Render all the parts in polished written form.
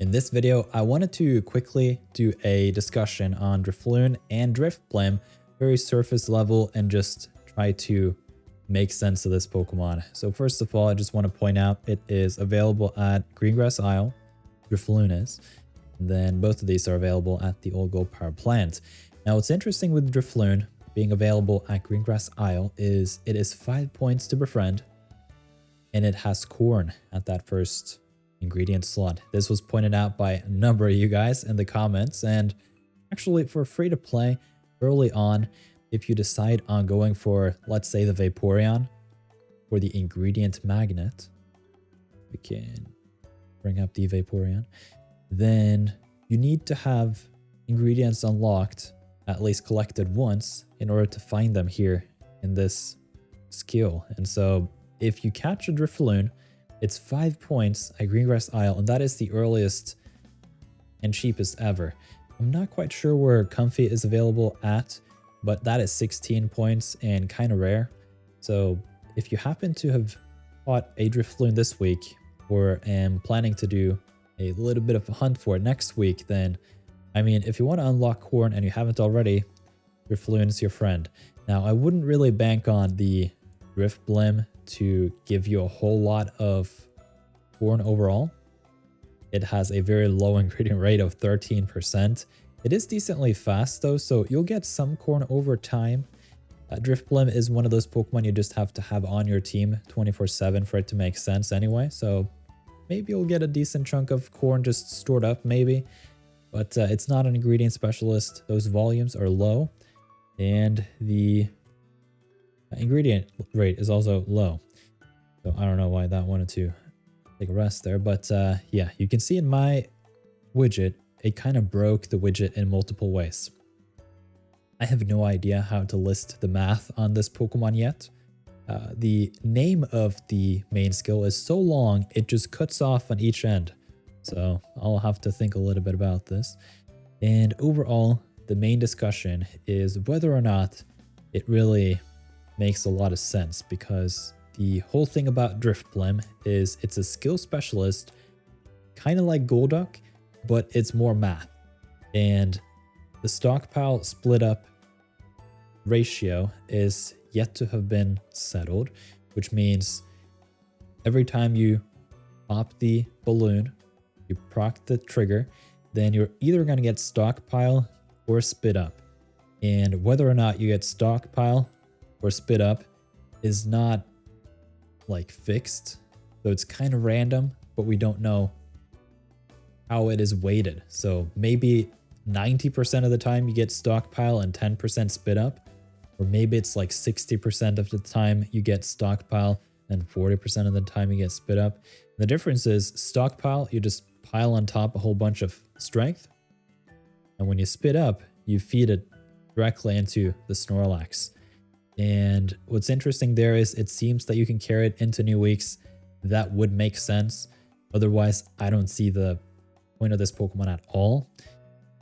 In this video, I wanted to quickly do a discussion on Drifloon and Drifblim, very surface level, and just try to make sense of this Pokemon. So first of all, I just want to point out it is available at Greengrass Isle, Drifloon is, and then both of these are available at the Old Gold Power Plant. Now what's interesting with Drifloon being available at Greengrass Isle is it is 5 points to befriend, and it has corn at that first ingredient slot. This was pointed out by a number of you guys in the comments, and actually for free to play early on, if you decide on going for, let's say, the Vaporeon for the ingredient magnet, we can bring up the Vaporeon, then you need to have ingredients unlocked, at least collected once, in order to find them here in this skill. And so if you catch a Drifloon, it's 5 points at Greengrass Isle, and that is the earliest and cheapest ever. I'm not quite sure where Comfy is available at, but that is 16 points and kind of rare. So if you happen to have caught a Drifloon this week, or am planning to do a little bit of a hunt for it next week, then, I mean, if you want to unlock corn and you haven't already, Drifloon's your friend. Now, I wouldn't really bank on the Drifblim to give you a whole lot of corn overall. It has a very low ingredient rate of 13%. It is decently fast though, so you'll get some corn over time. Drifblim is one of those Pokemon you just have to have on your team 24/7 for it to make sense anyway, so maybe you'll get a decent chunk of corn just stored up maybe, but it's not an ingredient specialist. Those volumes are low, and the ingredient rate is also low. So I don't know why that wanted to take a rest there, but yeah, you can see in my widget, it kind of broke the widget in multiple ways. I have no idea how to list the math on this Pokemon yet. The name of the main skill is so long, it just cuts off on each end. So I'll have to think a little bit about this. And overall, the main discussion is whether or not it really makes a lot of sense, because the whole thing about Drifblim is it's a skill specialist, kind of like Golduck, but it's more math. And the stockpile split up ratio is yet to have been settled, which means every time you pop the balloon, you proc the trigger, then you're either going to get stockpile or spit up. And whether or not you get stockpile or spit up is not like fixed, so it's kind of random, but we don't know how it is weighted. So maybe 90% of the time you get stockpile and 10% spit up, or maybe it's like 60% of the time you get stockpile and 40% of the time you get spit up. The difference is stockpile, you just pile on top a whole bunch of strength, and when you spit up, you feed it directly into the Snorlax. And what's interesting there is it seems that you can carry it into new weeks. That would make sense. Otherwise, I don't see the point of this Pokemon at all.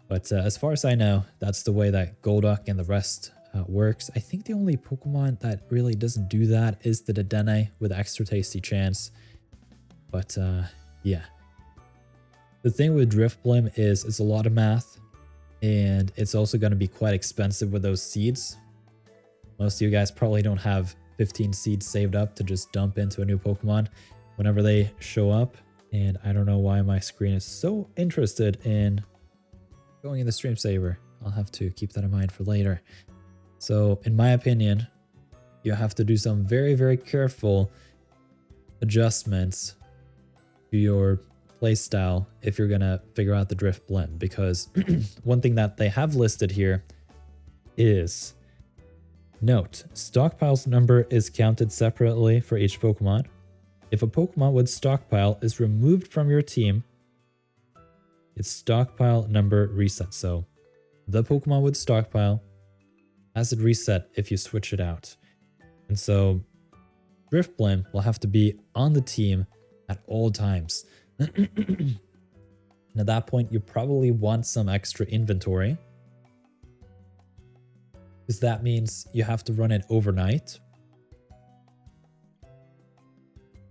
But as far as I know, that's the way that Golduck and the rest works. I think the only Pokemon that really doesn't do that is the Dedenne with extra tasty chance. But yeah. The thing with Drifblim is it's a lot of math, and it's also going to be quite expensive with those seeds. Most of you guys probably don't have 15 seeds saved up to just dump into a new Pokemon whenever they show up. And I don't know why my screen is so interested in going in the stream saver. I'll have to keep that in mind for later. So in my opinion, you have to do some very, very careful adjustments to your playstyle if you're going to figure out the Drifblim. Because one thing that they have listed here is, note, stockpile's number is counted separately for each Pokemon. If a Pokemon with stockpile is removed from your team, its stockpile number resets. So the Pokemon with stockpile has it reset if you switch it out. And so Drifblim will have to be on the team at all times. And at that point, you probably want some extra inventory, because that means you have to run it overnight.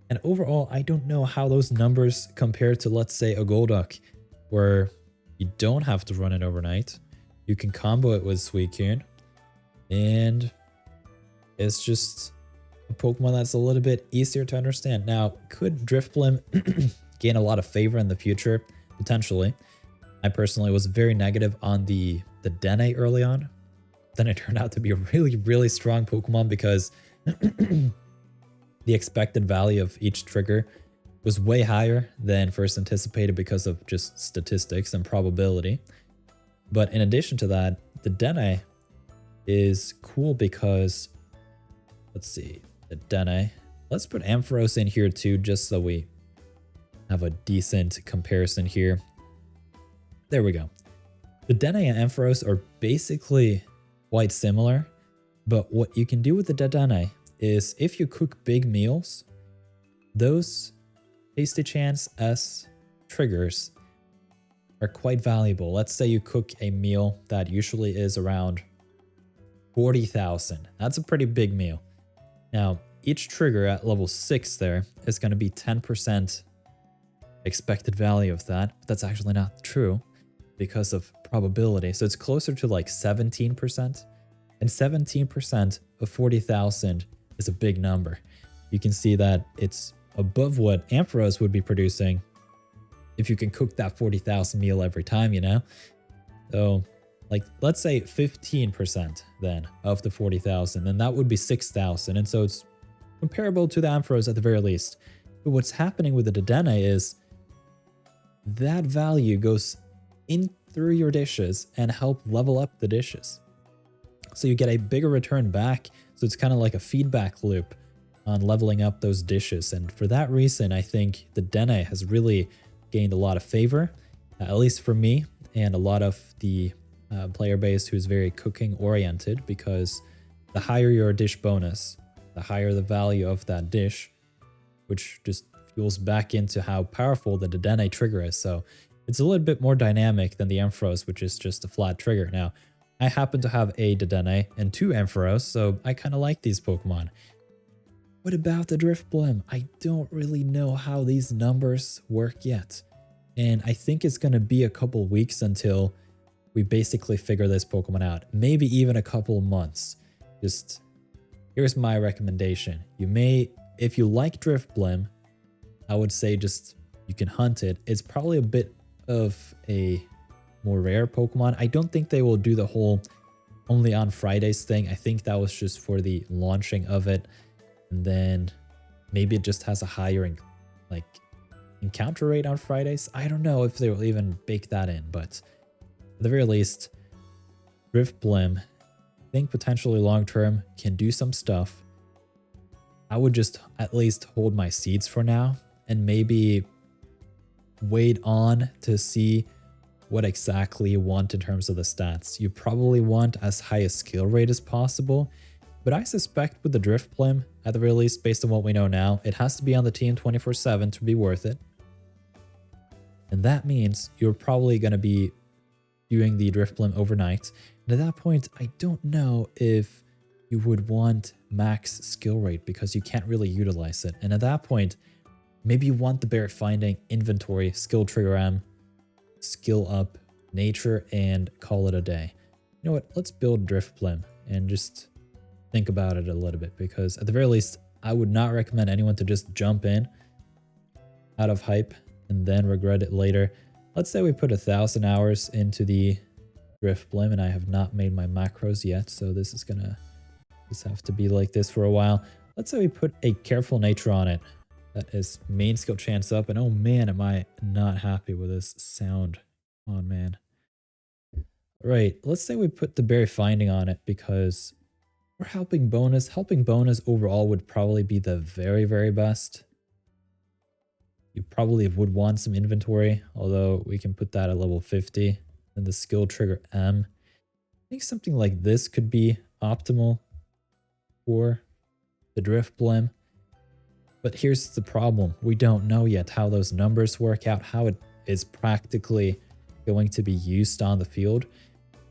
And overall, I don't know how those numbers compare to, let's say, a Golduck. where you don't have to run it overnight. You can combo it with Suicune, and it's just a Pokemon that's a little bit easier to understand. Now, could Drifblim gain a lot of favor in the future? Potentially. I personally was very negative on the Dedenne early on. Then it turned out to be a really, really strong Pokemon because the expected value of each trigger was way higher than first anticipated because of just statistics and probability. But in addition to that, the Dedenne is cool because, let's see, the Dedenne. Let's put Ampharos in here too, just so we have a decent comparison here. There we go. The Dedenne and Ampharos are basically quite similar, but what you can do with the Dedenne is if you cook big meals, those Tasty Chance S triggers are quite valuable. Let's say you cook a meal that usually is around 40,000. That's a pretty big meal. Now, each trigger at level 6 there is going to be 10% expected value of that. But that's actually not true because of probability. So it's closer to like 17%. And 17% of 40,000 is a big number. You can see that it's above what Ampharos would be producing if you can cook that 40,000 meal every time, you know? So, like, let's say 15% then of the 40,000, then that would be 6,000. And so it's comparable to the Ampharos at the very least. But what's happening with the Dedenne is that value goes in through your dishes and help level up the dishes. So you get a bigger return back. So it's kind of like a feedback loop on leveling up those dishes. And for that reason, I think the Dedenne has really gained a lot of favor, at least for me, and a lot of the player base who's very cooking oriented, because the higher your dish bonus, the higher the value of that dish, which just fuels back into how powerful the Dedenne trigger is. So it's a little bit more dynamic than the Ampharos, which is just a flat trigger. Now, I happen to have a Dedenne and 2 Ampharos, so I kind of like these Pokemon. What about the Drifblim? I don't really know how these numbers work yet. And I think it's going to be a couple weeks until we basically figure this Pokemon out. Maybe even a couple months. Just, here's my recommendation. You may, if you like Drifblim, I would say just, you can hunt it. It's probably a bit of a more rare Pokemon. I don't think they will do the whole only on Fridays thing. I think that was just for the launching of it. And then maybe it just has a higher encounter rate on Fridays. I don't know if they will even bake that in, but at the very least, Drifblim, I think potentially long term can do some stuff. I would just at least hold my seeds for now and maybe wait on to see what exactly you want in terms of the stats. You probably want as high a skill rate as possible, but I suspect with the Drifblim, at the very least, based on what we know now, it has to be on the team 24/7 to be worth it. And that means you're probably going to be doing the Drifblim overnight. And at that point, I don't know if you would want max skill rate because you can't really utilize it. And at that point, maybe you want the Berry Finding, Inventory, Skill Trigger M, Skill Up, Nature, and call it a day. You know what? Let's build Drifblim and just think about it a little bit, because at the very least, I would not recommend anyone to just jump in out of hype and then regret it later. Let's say we put 1,000 hours into the Drifblim, and I have not made my macros yet, so this is gonna just have to be like this for a while. Let's say we put a Careful Nature on it. That is main skill chance up, and oh man, am I not happy with this sound. Come on, man. All right, let's say we put the Berry Finding on it because we're helping bonus. Helping bonus overall would probably be the very, very best. You probably would want some inventory, although we can put that at level 50. And the skill trigger M. I think something like this could be optimal for the Drifblim. But here's the problem. We don't know yet how those numbers work out, how it is practically going to be used on the field.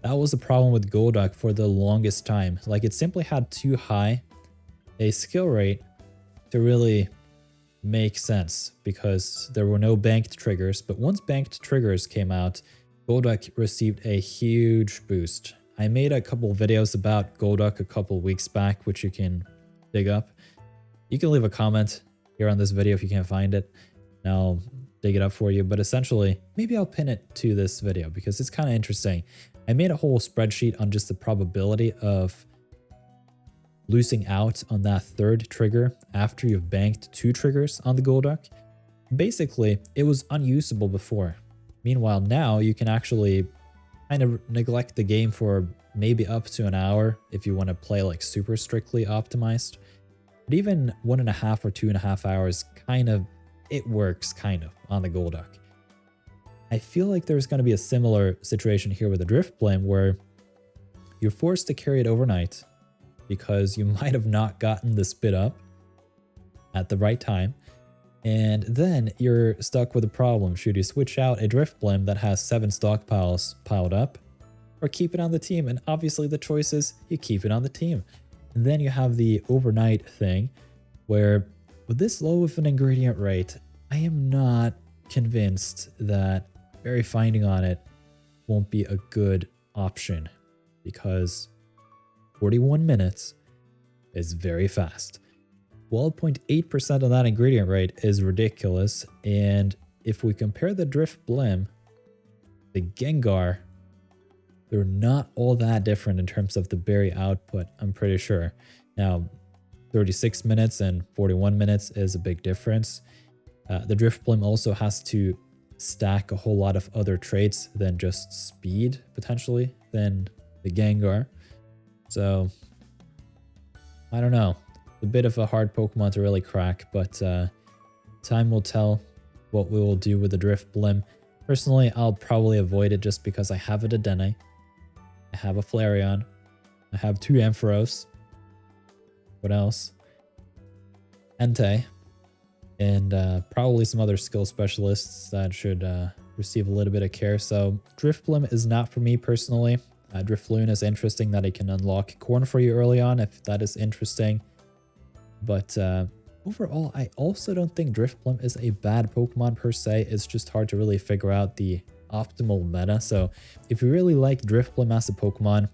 That was a problem with Golduck for the longest time. Like, it simply had too high a skill rate to really make sense because there were no banked triggers, but once banked triggers came out, Golduck received a huge boost. I made a couple videos about Golduck a couple weeks back, which you can dig up. You can leave a comment here on this video if you can't find it, and I'll dig it up for you. But essentially, maybe I'll pin it to this video because it's kind of interesting. I made a whole spreadsheet on just the probability of losing out on that third trigger after you've banked 2 triggers on the Golduck. Basically, it was unusable before. Meanwhile, now you can actually kind of neglect the game for maybe up to an hour if you want to play like super strictly optimized. But even 1.5 or 2.5 hours, it works kind of on the Golduck. I feel like there's going to be a similar situation here with the Drifblim where you're forced to carry it overnight because you might have not gotten the spit up at the right time. And then you're stuck with a problem. Should you switch out a Drifblim that has 7 stockpiles piled up or keep it on the team? And obviously the choice is you keep it on the team. And then you have the overnight thing where with this low of an ingredient rate, I am not convinced that berry finding on it won't be a good option because 41 minutes is very fast. 12.8% of that ingredient rate is ridiculous. And if we compare the Drifblim, the Gengar, they're not all that different in terms of the berry output, I'm pretty sure. Now, 36 minutes and 41 minutes is a big difference. The Drifblim also has to stack a whole lot of other traits than just speed, potentially, than the Gengar. So, I don't know. A bit of a hard Pokemon to really crack, but time will tell what we will do with the Drifblim. Personally, I'll probably avoid it just because I have a Dedenne, I have a Flareon, I have 2 Ampharos. What else? Entei, and probably some other skill specialists that should receive a little bit of care. So Drifblim is not for me personally. Drifloon is interesting that it can unlock corn for you early on if that is interesting. But overall, I also don't think Drifblim is a bad Pokemon per se. It's just hard to really figure out the optimal meta. So if you really like Drifblim as a Pokemon,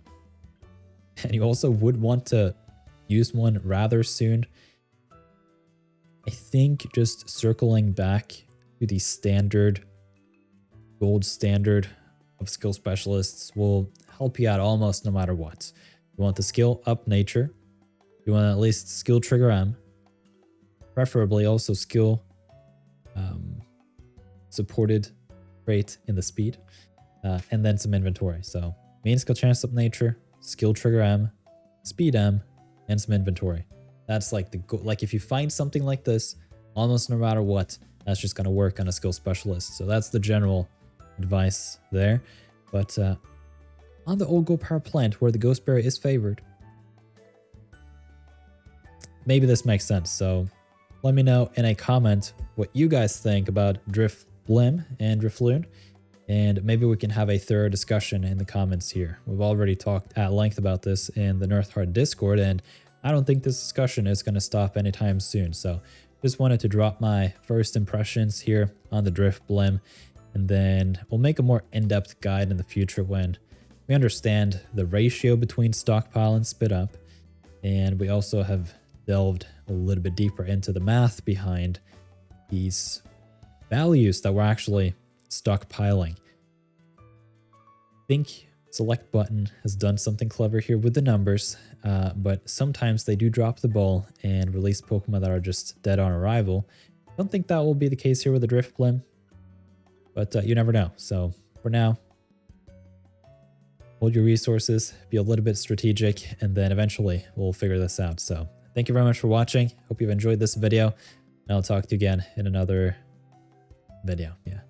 and you also would want to use one rather soon, I think just circling back to the gold standard of skill specialists will help you out almost no matter what. You want the skill up nature. You want at least skill trigger M. Preferably also skill supported trait in the speed. And then some inventory. So main skill chance up nature, skill trigger M, speed M, and some inventory. That's like the goal. Like if you find something like this, almost no matter what, that's just going to work on a skill specialist. So that's the general advice there. But on the old Go Power plant where the Ghost Berry is favored, maybe this makes sense. So let me know in a comment what you guys think about Drifblim and Drifloon. And maybe we can have a thorough discussion in the comments here. We've already talked at length about this in the nirtheart Discord, and I don't think this discussion is going to stop anytime soon. So just wanted to drop my first impressions here on the Drifblim, and then we'll make a more in-depth guide in the future when we understand the ratio between stockpile and spit up. And we also have delved a little bit deeper into the math behind these values that we're actually stockpiling. I think select button has done something clever here with the numbers, but sometimes they do drop the ball and release Pokemon that are just dead on arrival. I don't think that will be the case here with the Drifblim, but you never know. So for now, hold your resources, be a little bit strategic, and then eventually we'll figure this out. So thank you very much for watching. Hope you've enjoyed this video, and I'll talk to you again in another video. Yeah.